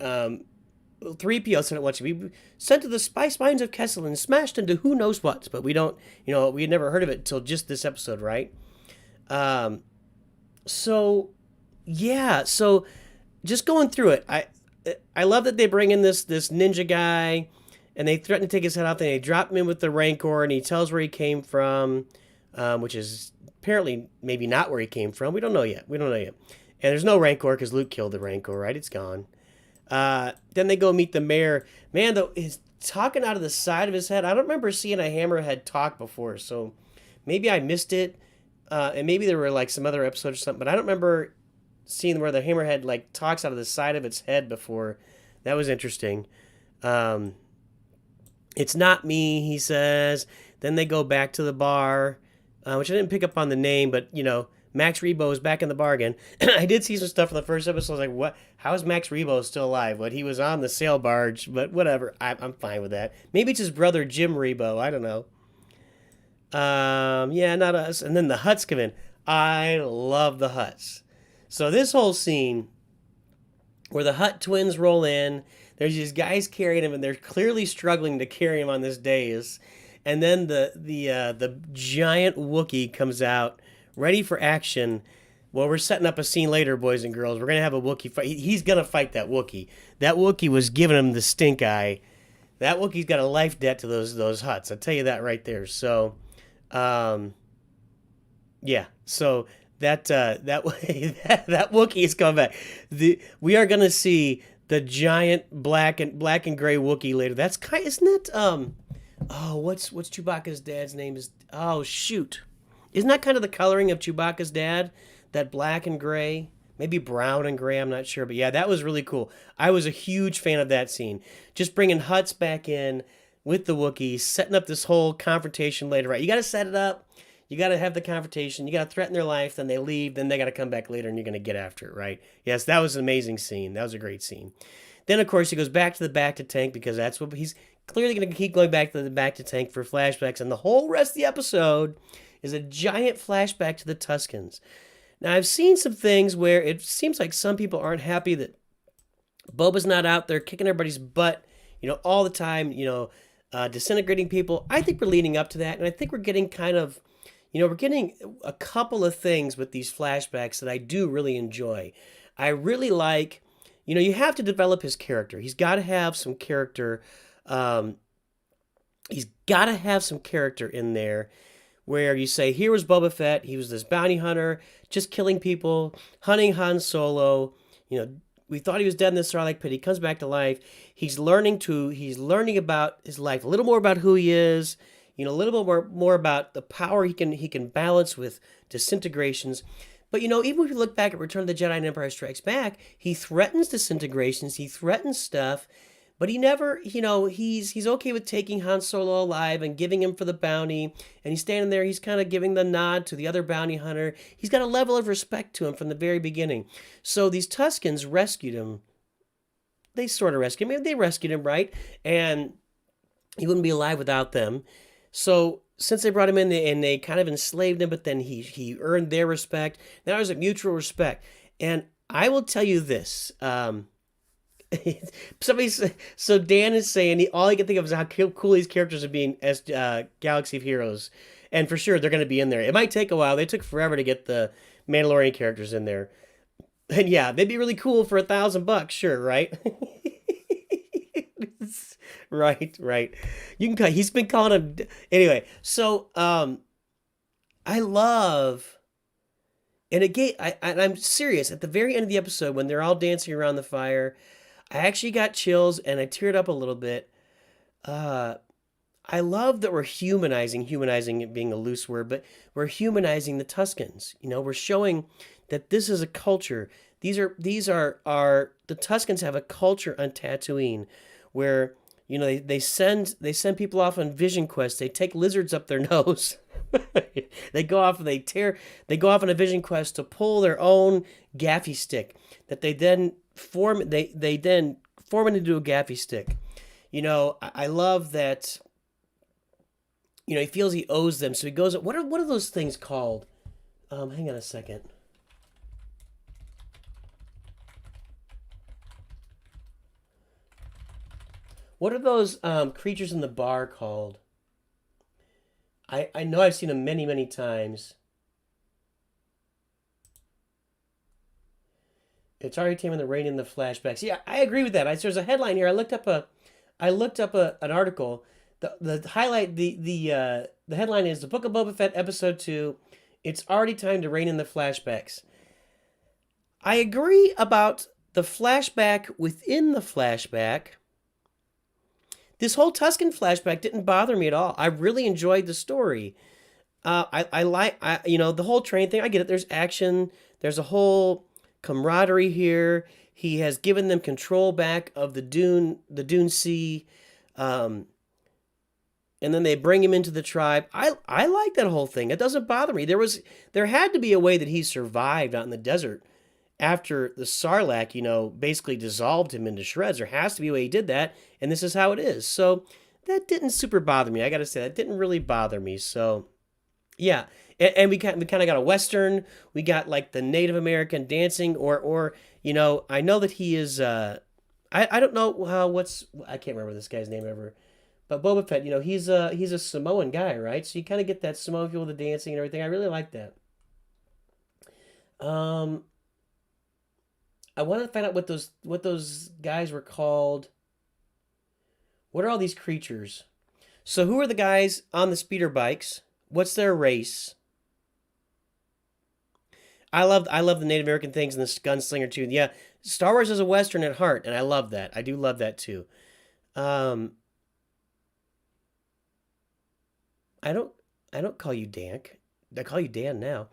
3PO said it once. We sent to the spice mines of Kessel and smashed into who knows what. But we don't, we had never heard of it until just this episode, right? So just going through it, I love that they bring in this ninja guy, and they threaten to take his head off, and they drop him in with the Rancor, and he tells where he came from, which is apparently maybe not where he came from. We don't know yet. And there's no Rancor because Luke killed the Rancor, right? It's gone. Then they go meet the mayor. Man, though, he's talking out of the side of his head. I don't remember seeing a hammerhead talk before, so maybe I missed it. And maybe there were like some other episodes or something, but I don't remember seeing where the hammerhead like talks out of the side of its head before. That was interesting. It's not me, he says. Then they go back to the bar, which I didn't pick up on the name, but Max Rebo is back in the bar again. I did see some stuff in the first episode. I was like, what? How is Max Rebo still alive? What? He was on the sail barge, but whatever. I'm fine with that. Maybe it's his brother Jim Rebo. I don't know. Yeah, not us. And then the Hutts come in. I love the Hutts. So this whole scene where the Hutt twins roll in, there's these guys carrying him, and they're clearly struggling to carry him on this dais. And then the giant Wookiee comes out, ready for action. Well, we're setting up a scene later, boys and girls. We're gonna have a Wookiee fight. He's gonna fight that Wookiee. That Wookiee was giving him the stink eye. That Wookiee's got a life debt to those Hutts. I'll tell you that right there. So, yeah. So that Wookiee is coming back. We are gonna see the giant black and gray Wookiee later. That's isn't that what's Chewbacca's dad's name is? Oh shoot, isn't that kind of the coloring of Chewbacca's dad? That black and gray, maybe brown and gray. I'm not sure, but yeah, that was really cool. I was a huge fan of that scene. Just bringing Hutts back in with the Wookiees, setting up this whole confrontation later. Right, you got to set it up. You got to have the confrontation. You got to threaten their life. Then they leave. Then they got to come back later, and you're going to get after it, right? Yes, that was an amazing scene. That was a great scene. Then, of course, he goes back to the back to tank because that's what he's clearly going to keep going back to the back to tank for flashbacks. And the whole rest of the episode is a giant flashback to the Tuskens. Now, I've seen some things where it seems like some people aren't happy that Boba's not out there kicking everybody's butt, all the time, disintegrating people. I think we're leading up to that, and I think we're getting kind of, we're getting a couple of things with these flashbacks that I do really enjoy. I really like, you have to develop his character. He's got to have some character. Um, he's got to have some character in there where you say, here was Boba Fett. He was this bounty hunter, just killing people, hunting Han Solo. We thought he was dead in the Sarlacc pit. He comes back to life. He's learning about his life, a little more about who he is, a little bit more about the power he can balance with disintegrations. But even if you look back at Return of the Jedi and Empire Strikes Back, he threatens disintegrations, he threatens stuff, but he never, he's okay with taking Han Solo alive and giving him for the bounty. And he's standing there, he's kind of giving the nod to the other bounty hunter. He's got a level of respect to him from the very beginning. So these Tuskens rescued him. They sort of rescued him. I mean, they rescued him, right? And he wouldn't be alive without them. So since they brought him in and they kind of enslaved him, but then he earned their respect. Now there's a mutual respect. And I will tell you this. So Dan is saying all he can think of is how cool these characters are being as Galaxy of Heroes, and for sure they're going to be in there. It might take a while. They took forever to get the Mandalorian characters in there, and yeah, they'd be really cool for $1,000, sure, right? right. You can. He's been calling him anyway. So I love. And again, I'm serious. At the very end of the episode, when they're all dancing around the fire, I actually got chills and I teared up a little bit. I love that we're humanizing it being a loose word, but we're humanizing the Tuskens. We're showing that this is a culture. The Tuskens have a culture on Tatooine where, they send people off on vision quests. They take lizards up their nose. They go off on a vision quest to pull their own gaffy stick that they then form it into a gaffy stick. I love that. He feels he owes them, so he goes. What are those things called? Hang on a second. What are those creatures in the bar called? I know I've seen them many, many times. It's already taming the rain in the flashbacks. Yeah, I agree with that. There's a headline here. I looked up an article. The highlight the headline is The Book of Boba Fett Episode 2. It's already time to rein in the flashbacks. I agree about the flashback within the flashback. This whole Tusken flashback didn't bother me at all. I really enjoyed the story. I like the whole train thing. I get it. There's action. There's a whole camaraderie here. He has given them control back of the Dune Sea, and then they bring him into the tribe. I like that whole thing. It doesn't bother me. There had to be a way that he survived out in the desert after the Sarlacc, basically dissolved him into shreds. There has to be a way he did that, and this is how it is. So that didn't super bother me. I got to say, that didn't really bother me. So, yeah. And we kind of got a Western. We got, like, the Native American dancing, or I know that he is, I don't know I can't remember this guy's name ever. But Boba Fett, he's a Samoan guy, right? So you kind of get that Samoan feel with the dancing and everything. I really like that. I want to find out what those guys were called. What are all these creatures? So who are the guys on the speeder bikes? What's their race? I love the Native American things and the gunslinger too. Yeah, Star Wars is a Western at heart, and I love that. I do love that too. I don't call you Dank. I call you Dan now.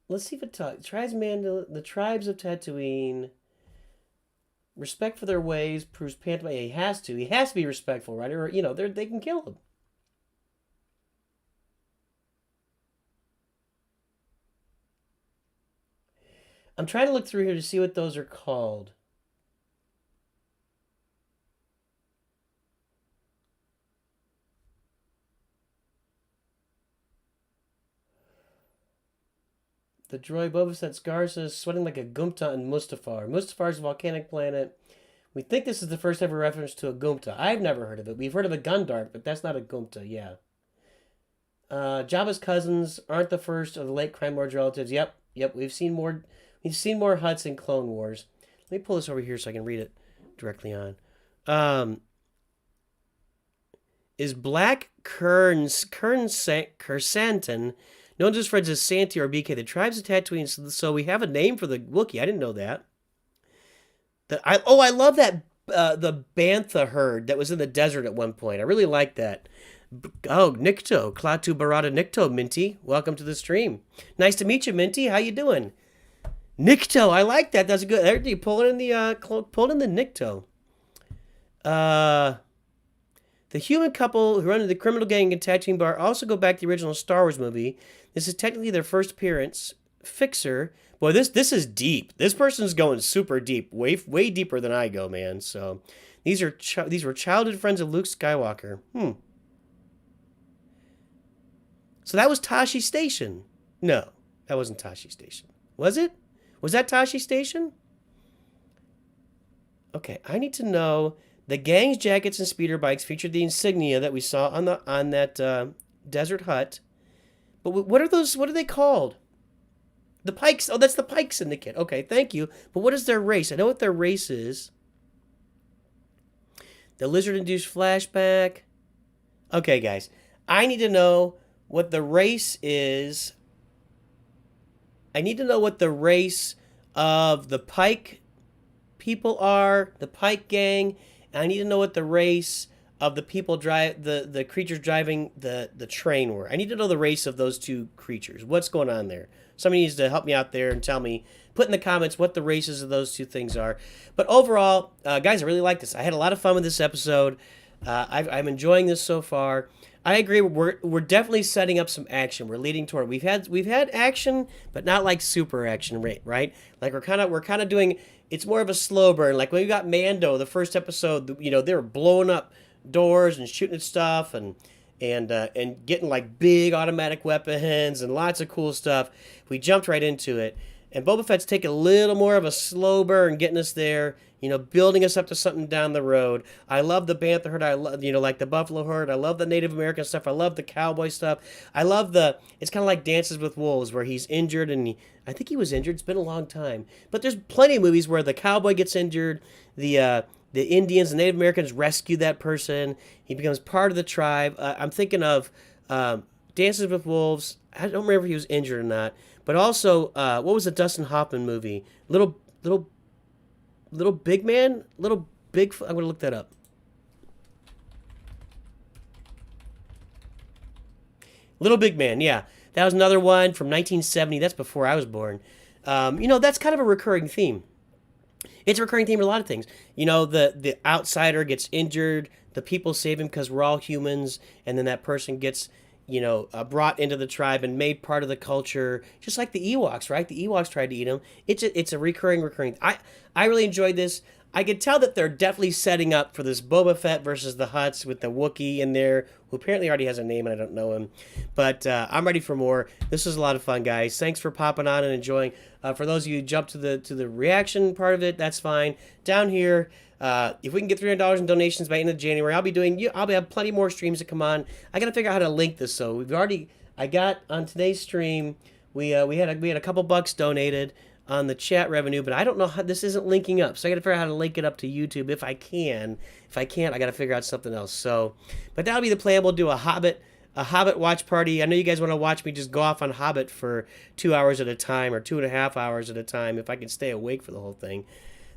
Let's see if it talks. The tribes of Tatooine. Respect for their ways proves pantomime. He has to. He has to be respectful, right? Or they can kill him. I'm trying to look through here to see what those are called. The droid Boba Fett's Garza is sweating like a Gumta in Mustafar. Mustafar is a volcanic planet. We think this is the first ever reference to a Gumta. I've never heard of it. We've heard of a Gundart, but that's not a Gumta, yeah. Jabba's cousins aren't the first of the late Crime Lord's relatives. Yep, yep. We've seen more. We've seen more Hutts in Clone Wars. Let me pull this over here so I can read it directly on. Is Black Kersantan known to his friends as Santi or BK? The tribes of Tatooine. So we have a name for the Wookiee. I didn't know that. I love that the Bantha herd that was in the desert at one point. I really like that. Oh, Nikto, Klaatu Barada Nikto, Minty. Welcome to the stream. Nice to meet you, Minty. How you doing? Nikto, I like that. That's good. There, you pull it in the Nikto. The human couple who run into the criminal gang in Tatooine Bar also go back to the original Star Wars movie. This is technically their first appearance. Fixer. Boy, this is deep. This person's going super deep, way deeper than I go, man. So, these were childhood friends of Luke Skywalker. So that was Tashi Station. No, that wasn't Tashi Station. Was it? Was that Tashi Station? Okay, I need to know. The gang's jackets and speeder bikes featured the insignia that we saw on that desert hut. But what are those? What are they called? The Pikes. Oh, that's the Pike Syndicate. Okay, thank you. But what is their race? I know what their race is. The lizard-induced flashback. Okay, guys. I need to know what the race is. I need to know what the race of the Pike people are, the Pike gang. And I need to know what the race of the people the creatures driving the train were. I need to know the race of those two creatures. What's going on there? Somebody needs to help me out there and tell me, put in the comments what the races of those two things are. But overall, guys, I really like this. I had a lot of fun with this episode. I'm enjoying this so far. I agree. We're definitely setting up some action. We're leading toward. We've had action, but not like super action rate, right? Like we're kind of doing. It's more of a slow burn. Like when we got Mando, the first episode, you know, they were blowing up doors and shooting at stuff and getting like big automatic weapons and lots of cool stuff. We jumped right into it. And Boba Fett's taking a little more of a slow burn, getting us there, you know, building us up to something down the road. I love the Bantha herd. I love, you know, like the Buffalo herd. I love the Native American stuff. I love the cowboy stuff. I love it's kind of like Dances with Wolves where he's injured and I think he was injured. It's been a long time. But there's plenty of movies where the cowboy gets injured, the Indians, the Native Americans rescue that person. He becomes part of the tribe. I'm thinking of Dances with Wolves. I don't remember if he was injured or not. But also, what was the Dustin Hoffman movie? Little Big Man? I'm going to look that up. Little Big Man, yeah. That was another one from 1970. That's before I was born. You know, that's kind of a recurring theme. It's a recurring theme in a lot of things. You know, the outsider gets injured. The people save him because we're all humans. And then that person gets, you know, brought into the tribe and made part of the culture. Just like the Ewoks, right? The Ewoks tried to eat him. It's a recurring. I really enjoyed this. I could tell that they're definitely setting up for this Boba Fett versus the Hutts with the Wookiee in there, who apparently already has a name and I don't know him. But I'm ready for more. This was a lot of fun, guys. Thanks for popping on and enjoying. For those of you who jumped to the reaction part of it, that's fine. Down here, if we can get $300 in donations by the end of January, I'll have plenty more streams to come on. I got to figure out how to link this. So I got on today's stream, we had a couple bucks donated on the chat revenue, but I don't know how this isn't linking up. So I got to figure out how to link it up to YouTube if I can. If I can't, I got to figure out something else. So, but that'll be the plan. We'll do a Hobbit watch party. I know you guys want to watch me just go off on Hobbit for 2 hours at a time or 2.5 hours at a time if I can stay awake for the whole thing.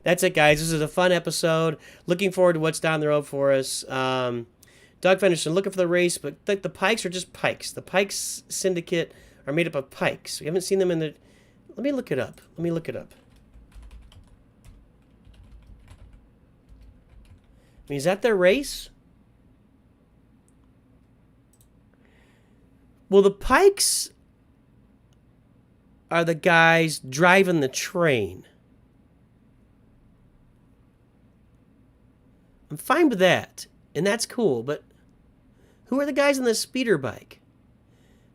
That's it, guys. This is a fun episode. Looking forward to what's down the road for us. Doug Fenderson, looking for the race, but the Pikes are just Pikes. The Pikes Syndicate are made up of Pikes. We haven't seen them in the... Let me look it up. I mean, is that their race? Well, the Pikes are the guys driving the train. I'm fine with that, and that's cool, but who are the guys on the speeder bike?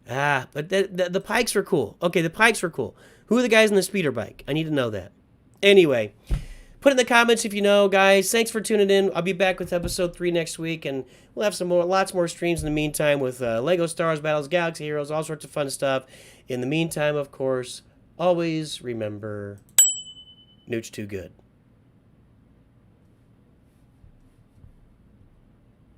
But the Pikes were cool. Okay, the Pikes were cool. Who are the guys on the speeder bike? I need to know that. Anyway, Put in the comments if you know, guys. Thanks for tuning in. I'll be back with episode 3 next week, and we'll have lots more streams in the meantime with Lego Star Wars Battles, Galaxy Heroes, all sorts of fun stuff. In the meantime, of course, always remember, Nooch too good.